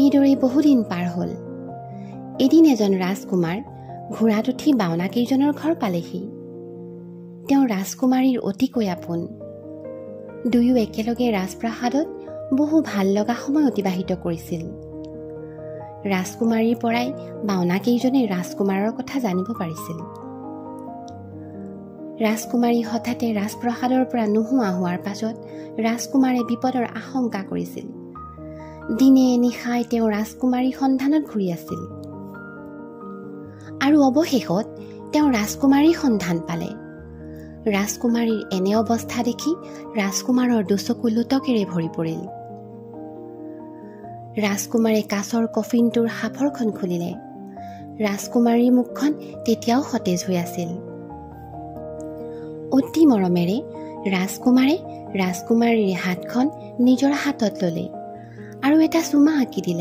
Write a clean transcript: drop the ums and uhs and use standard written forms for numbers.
এইদৰে বহুদিন পাৰ হ'ল। এদিন এজন ৰাজকুমাৰ ঘোঁৰাত উঠি বাওনাকেইজনৰ ঘৰ পালেহি। তেওঁ ৰাজকুমাৰীৰ অতিকৈ আপোন। দুয়ো একেলগে ৰাজপ্ৰাসাদত বহু ভাল লগা সময় অতিবাহিত কৰিছিল। ৰাজকুমাৰীৰ পৰাই বাওনাকেইজনে ৰাজকুমাৰৰ কথা জানিব পাৰিছিল। ৰাজকুমাৰী হঠাতে ৰাজপ্ৰসাদৰ পৰা নোহোৱা হোৱাৰ পাছত ৰাজকুমাৰে বিপদৰ আশংকা কৰিছিল। দিনে নিশাই তেওঁ ৰাজকুমাৰীৰ সন্ধানত ঘূৰি আছিল আৰু অৱশেষত তেওঁ ৰাজকুমাৰীৰ সন্ধান পালে। ৰাজকুমাৰীৰ এনে অৱস্থা দেখি ৰাজকুমাৰৰ দুচকু লোতকেৰে ভৰি পৰিল। ৰাজকুমাৰে কাঁচৰ কফিনটোৰ সাফৰখন খুলিলে। ৰাজকুমাৰীৰ মুখখন তেতিয়াও সতেজ হৈ আছিল। অতি মৰমেৰে ৰাজকুমাৰে ৰাজকুমাৰীৰ হাতখন নিজৰ হাতত ল'লে আৰু এটা চুমা আঁকি দিলে।